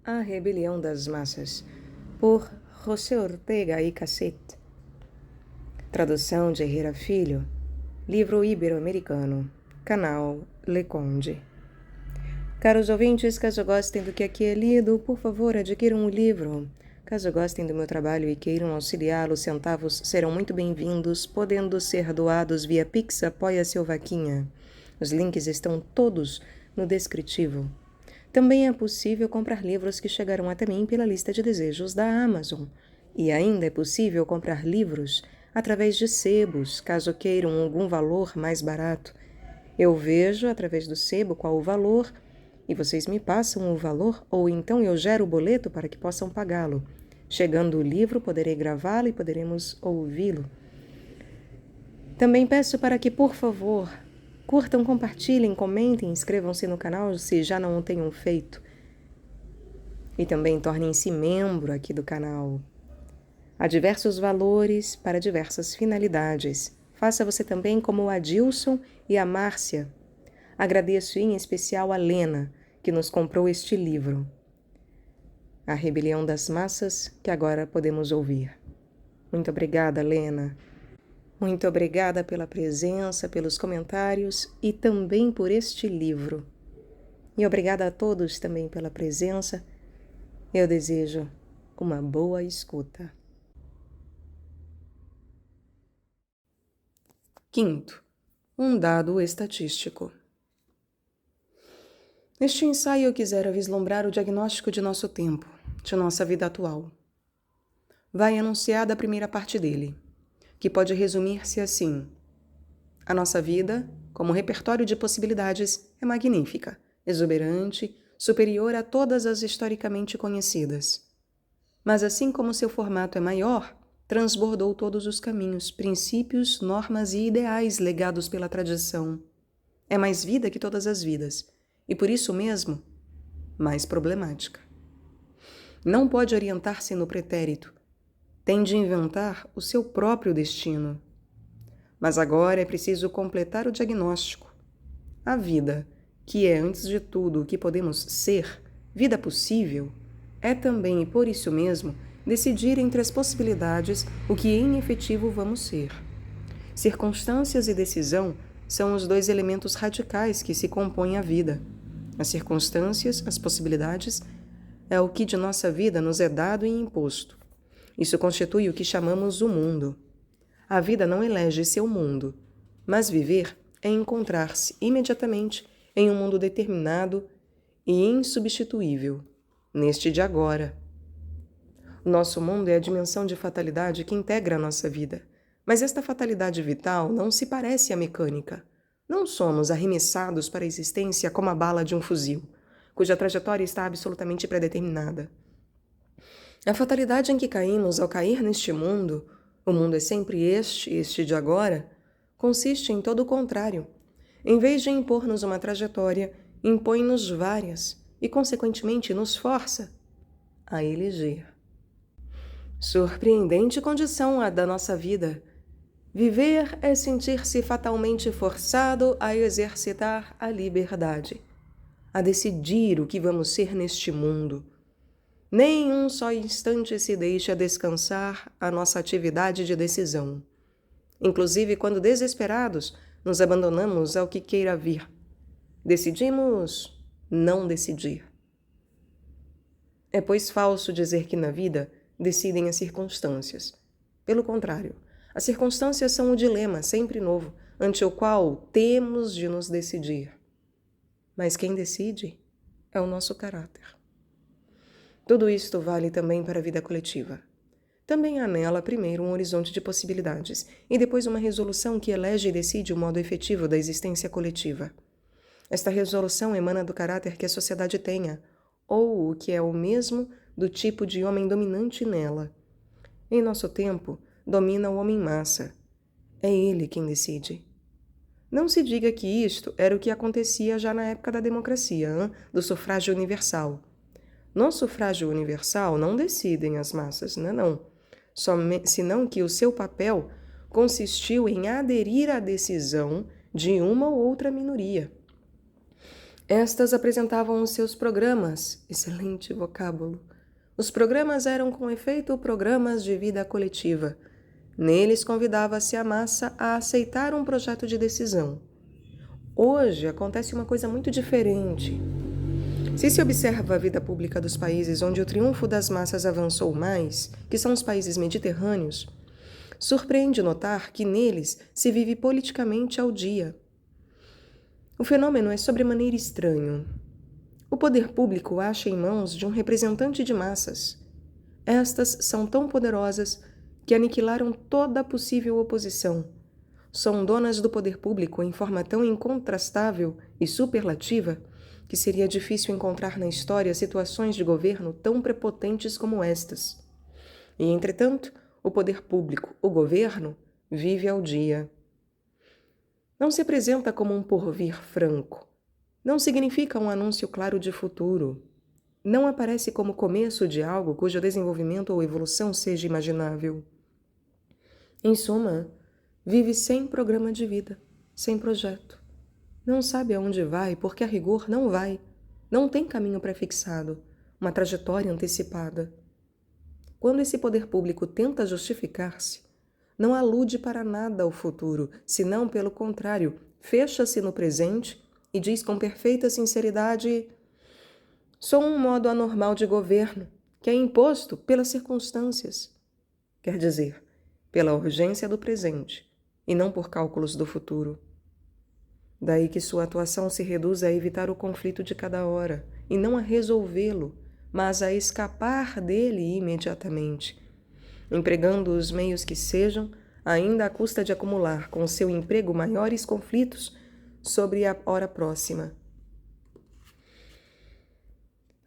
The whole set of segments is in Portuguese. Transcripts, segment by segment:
A Rebelião das Massas, por José Ortega y Gasset. Tradução de Herrera Filho. Livro ibero-americano. Canal Le Conde. Caros ouvintes, caso gostem do que aqui é lido, por favor, adquiram o livro. Caso gostem do meu trabalho e queiram auxiliá-lo, centavos serão muito bem-vindos, podendo ser doados via Pix, Apoia-se ou Vaquinha. Os links estão todos no descritivo. Também é possível comprar livros que chegaram até mim pela lista de desejos da Amazon. E ainda é possível comprar livros através de sebos, caso queiram algum valor mais barato. Eu vejo através do sebo qual o valor e vocês me passam o valor ou então eu gero o boleto para que possam pagá-lo. Chegando o livro, poderei gravá-lo e poderemos ouvi-lo. Também peço para que, por favor, curtam, compartilhem, comentem, inscrevam-se no canal se já não o tenham feito. E também tornem-se membro aqui do canal. Há diversos valores para diversas finalidades. Faça você também como o Adilson e a Márcia. Agradeço em especial a Lena, que nos comprou este livro. A Rebelião das Massas, que agora podemos ouvir. Muito obrigada, Lena. Muito obrigada pela presença, pelos comentários e também por este livro. E obrigada a todos também pela presença. Eu desejo uma boa escuta. Quinto, um dado estatístico. Neste ensaio eu quisera vislumbrar o diagnóstico de nosso tempo, de nossa vida atual. Vai enunciada a primeira parte dele, que pode resumir-se assim: a nossa vida, como repertório de possibilidades, é magnífica, exuberante, superior a todas as historicamente conhecidas. Mas assim como seu formato é maior, transbordou todos os caminhos, princípios, normas e ideais legados pela tradição. É mais vida que todas as vidas, e por isso mesmo, mais problemática. Não pode orientar-se no pretérito, tem de inventar o seu próprio destino. Mas agora é preciso completar o diagnóstico. A vida, que é antes de tudo o que podemos ser, vida possível, é também e por isso mesmo decidir entre as possibilidades o que em efetivo vamos ser. Circunstâncias e decisão são os dois elementos radicais que se compõem a vida. As circunstâncias, as possibilidades, é o que de nossa vida nos é dado e imposto. Isso constitui o que chamamos o mundo. A vida não elege seu mundo, mas viver é encontrar-se imediatamente em um mundo determinado e insubstituível, neste de agora. O nosso mundo é a dimensão de fatalidade que integra a nossa vida, mas esta fatalidade vital não se parece à mecânica. Não somos arremessados para a existência como a bala de um fuzil, cuja trajetória está absolutamente predeterminada. A fatalidade em que caímos ao cair neste mundo, o mundo é sempre este de agora, consiste em todo o contrário. Em vez de impor-nos uma trajetória, impõe-nos várias e, consequentemente, nos força a eleger. Surpreendente condição a da nossa vida. Viver é sentir-se fatalmente forçado a exercitar a liberdade, a decidir o que vamos ser neste mundo. Nem um só instante se deixa descansar a nossa atividade de decisão. Inclusive, quando desesperados, nos abandonamos ao que queira vir. Decidimos não decidir. É, pois, falso dizer que na vida decidem as circunstâncias. Pelo contrário, as circunstâncias são o dilema sempre novo, ante o qual temos de nos decidir. Mas quem decide é o nosso caráter. Tudo isto vale também para a vida coletiva. Também há nela, primeiro, um horizonte de possibilidades e depois uma resolução que elege e decide o modo efetivo da existência coletiva. Esta resolução emana do caráter que a sociedade tenha, ou o que é o mesmo do tipo de homem dominante nela. Em nosso tempo, domina o homem-massa. É ele quem decide. Não se diga que isto era o que acontecia já na época da democracia, do sufrágio universal. No sufrágio universal não decidem as massas, não. Senão que o seu papel consistiu em aderir à decisão de uma ou outra minoria. Estas apresentavam os seus programas, excelente vocábulo. Os programas eram, com efeito, programas de vida coletiva. Neles convidava-se a massa a aceitar um projeto de decisão. Hoje acontece uma coisa muito diferente. Se observa a vida pública dos países onde o triunfo das massas avançou mais, que são os países mediterrâneos, surpreende notar que neles se vive politicamente ao dia. O fenômeno é sobremaneira estranho. O poder público acha em mãos de um representante de massas. Estas são tão poderosas que aniquilaram toda a possível oposição. São donas do poder público em forma tão incontrastável e superlativa que seria difícil encontrar na história situações de governo tão prepotentes como estas. E, entretanto, o poder público, o governo, vive ao dia. Não se apresenta como um porvir franco. Não significa um anúncio claro de futuro. Não aparece como começo de algo cujo desenvolvimento ou evolução seja imaginável. Em suma, vive sem programa de vida, sem projeto. Não sabe aonde vai, porque a rigor não vai. Não tem caminho prefixado, uma trajetória antecipada. Quando esse poder público tenta justificar-se, não alude para nada ao futuro, senão, pelo contrário, fecha-se no presente e diz com perfeita sinceridade: sou um modo anormal de governo, que é imposto pelas circunstâncias. Quer dizer, pela urgência do presente, e não por cálculos do futuro. Daí que sua atuação se reduz a evitar o conflito de cada hora, e não a resolvê-lo, mas a escapar dele imediatamente, empregando os meios que sejam, ainda à custa de acumular com seu emprego maiores conflitos sobre a hora próxima.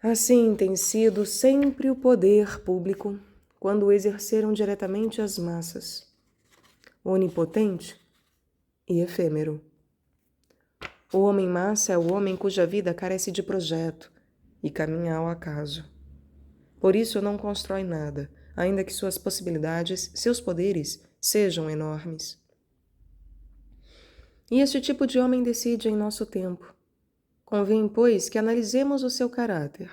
Assim tem sido sempre o poder público quando o exerceram diretamente as massas, onipotente e efêmero. O homem-massa é o homem cuja vida carece de projeto e caminha ao acaso. Por isso não constrói nada, ainda que suas possibilidades, seus poderes, sejam enormes. E este tipo de homem decide em nosso tempo. Convém, pois, que analisemos o seu caráter.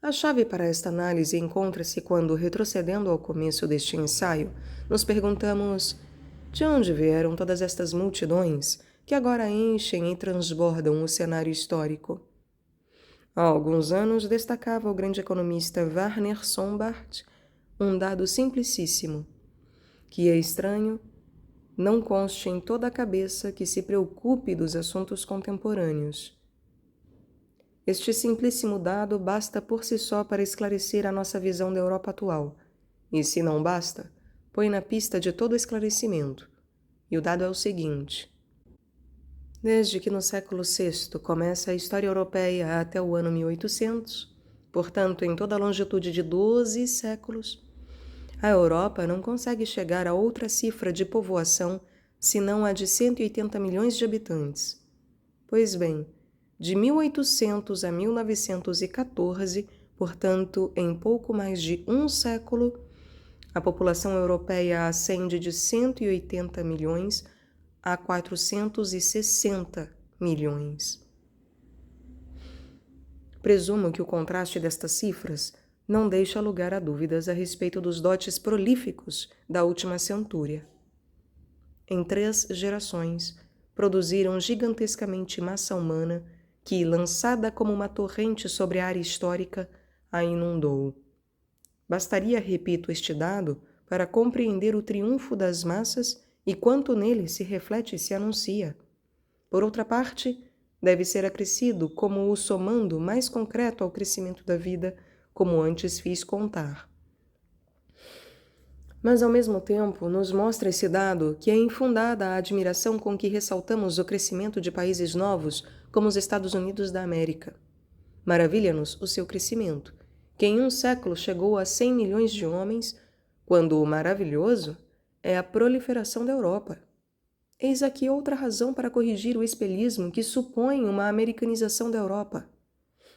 A chave para esta análise encontra-se quando, retrocedendo ao começo deste ensaio, nos perguntamos: de onde vieram todas estas multidões que agora enchem e transbordam o cenário histórico? Há alguns anos destacava o grande economista Werner Sombart um dado simplicíssimo, que é estranho, não conste em toda a cabeça que se preocupe dos assuntos contemporâneos. Este simplíssimo dado basta por si só para esclarecer a nossa visão da Europa atual, e se não basta, põe na pista de todo esclarecimento. E o dado é o seguinte: desde que no século VI começa a história europeia até o ano 1800, portanto em toda a longitude de 12 séculos, a Europa não consegue chegar a outra cifra de povoação senão a de 180 milhões de habitantes. Pois bem, de 1800 a 1914, portanto em pouco mais de um século, A população europeia ascende de 180 milhões a 460 milhões. Presumo que o contraste destas cifras não deixa lugar a dúvidas a respeito dos dotes prolíficos da última centúria. Em 3 gerações, produziram gigantescamente massa humana que, lançada como uma torrente sobre a área histórica, a inundou. Bastaria, repito, este dado para compreender o triunfo das massas e quanto nele se reflete e se anuncia. Por outra parte, deve ser acrescido como o somando mais concreto ao crescimento da vida, como antes fiz contar. Mas, ao mesmo tempo, nos mostra esse dado que é infundada a admiração com que ressaltamos o crescimento de países novos, como os Estados Unidos da América. Maravilha-nos o seu crescimento, que em um século chegou a 100 milhões de homens, quando o maravilhoso é a proliferação da Europa. Eis aqui outra razão para corrigir o espelhismo que supõe uma americanização da Europa.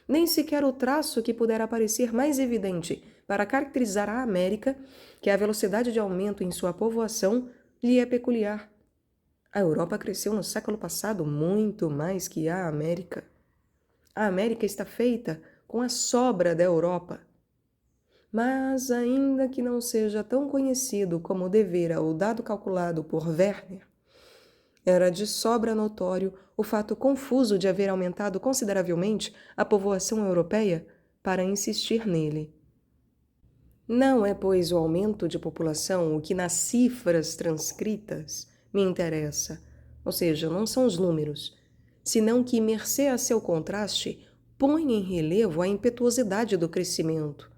Nem sequer o traço que pudera parecer mais evidente para caracterizar a América, que a velocidade de aumento em sua povoação lhe é peculiar. A Europa cresceu no século passado muito mais que a América. A América está feita com a sobra da Europa. Mas, ainda que não seja tão conhecido como devera o dado calculado por Werner, era de sobra notório o fato confuso de haver aumentado consideravelmente a povoação europeia para insistir nele. Não é, pois, o aumento de população o que nas cifras transcritas me interessa, ou seja, não são os números, senão que, mercê a seu contraste, põe em relevo a impetuosidade do crescimento.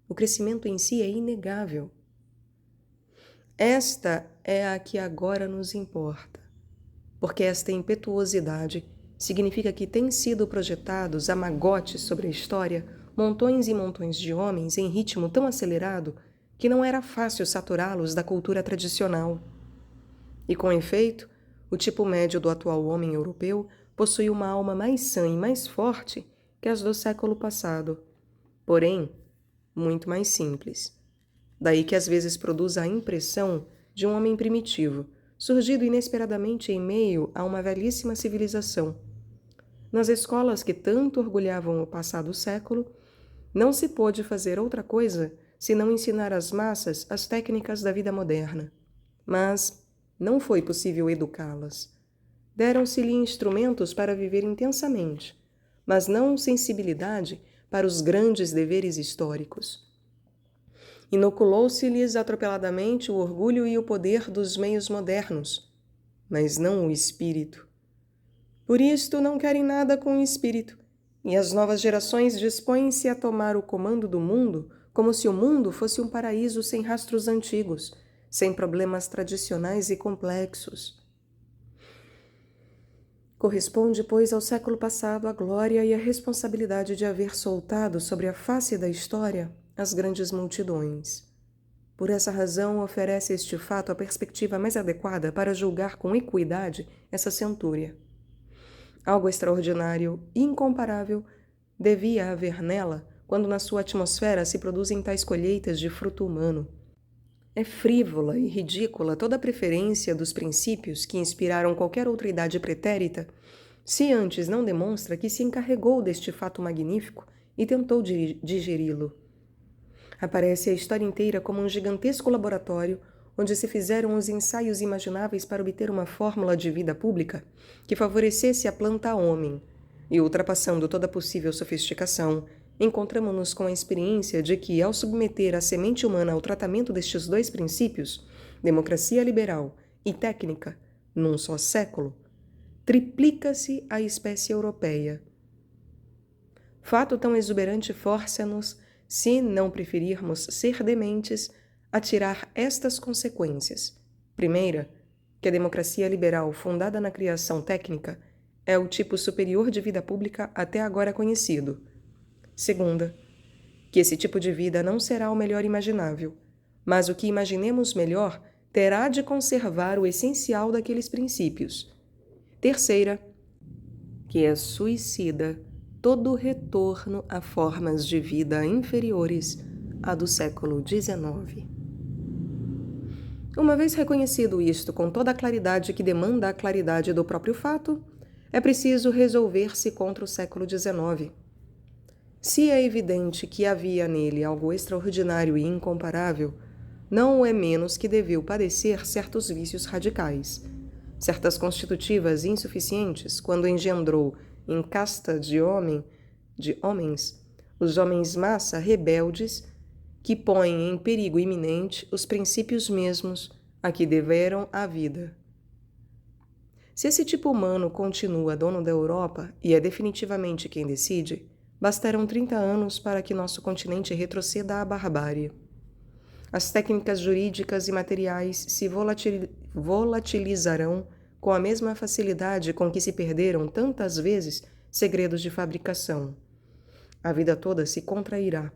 O crescimento em si é inegável. Esta é a que agora nos importa, porque esta impetuosidade significa que têm sido projetados a magotes sobre a história montões e montões de homens em ritmo tão acelerado que não era fácil saturá-los da cultura tradicional. E, com efeito, o tipo médio do atual homem europeu possui uma alma mais sã e mais forte que as do século passado, porém, muito mais simples. Daí que às vezes produz a impressão de um homem primitivo, surgido inesperadamente em meio a uma velhíssima civilização. Nas escolas que tanto orgulhavam o passado século, não se pôde fazer outra coisa senão ensinar às massas as técnicas da vida moderna. Mas não foi possível educá-las. Deram-se-lhe instrumentos para viver intensamente, mas não sensibilidade para os grandes deveres históricos. Inoculou-se-lhes atropeladamente o orgulho e o poder dos meios modernos, mas não o espírito. Por isto não querem nada com o espírito, e as novas gerações dispõem-se a tomar o comando do mundo como se o mundo fosse um paraíso sem rastros antigos, sem problemas tradicionais e complexos. Corresponde, pois, ao século passado a glória e a responsabilidade de haver soltado sobre a face da história as grandes multidões. Por essa razão, oferece este fato a perspectiva mais adequada para julgar com equidade essa centúria. Algo extraordinário, incomparável, devia haver nela quando na sua atmosfera se produzem tais colheitas de fruto humano. É frívola e ridícula toda a preferência dos princípios que inspiraram qualquer outra idade pretérita, se antes não demonstra que se encarregou deste fato magnífico e tentou digeri-lo. Aparece a história inteira como um gigantesco laboratório onde se fizeram os ensaios imagináveis para obter uma fórmula de vida pública que favorecesse a planta homem, e ultrapassando toda possível sofisticação, encontramo-nos com a experiência de que, ao submeter a semente humana ao tratamento destes 2 princípios, democracia liberal e técnica, num só século, triplica-se a espécie europeia. Fato tão exuberante força-nos, se não preferirmos ser dementes, a tirar estas consequências. Primeira, que a democracia liberal fundada na criação técnica é o tipo superior de vida pública até agora conhecido. Segunda, que esse tipo de vida não será o melhor imaginável, mas o que imaginemos melhor terá de conservar o essencial daqueles princípios. Terceira, que é suicida todo retorno a formas de vida inferiores à do século XIX. Uma vez reconhecido isto com toda a claridade que demanda a claridade do próprio fato, é preciso resolver-se contra o século XIX. Se é evidente que havia nele algo extraordinário e incomparável, não o é menos que deveu padecer certos vícios radicais, certas constitutivas insuficientes quando engendrou em casta de homens, os homens massa rebeldes que põem em perigo iminente os princípios mesmos a que deveram a vida. Se esse tipo humano continua dono da Europa e é definitivamente quem decide, bastarão 30 anos para que nosso continente retroceda à barbárie. As técnicas jurídicas e materiais se volatilizarão com a mesma facilidade com que se perderam tantas vezes segredos de fabricação. A vida toda se contrairá.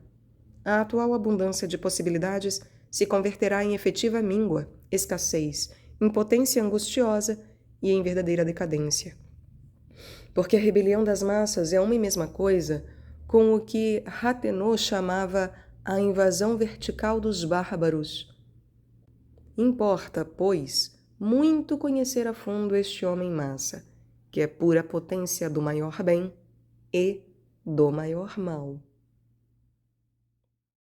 A atual abundância de possibilidades se converterá em efetiva míngua, escassez, impotência angustiosa e em verdadeira decadência. Porque a rebelião das massas é uma e mesma coisa com o que Rathenau chamava a invasão vertical dos bárbaros. Importa, pois, muito conhecer a fundo este homem-massa, que é pura potência do maior bem e do maior mal.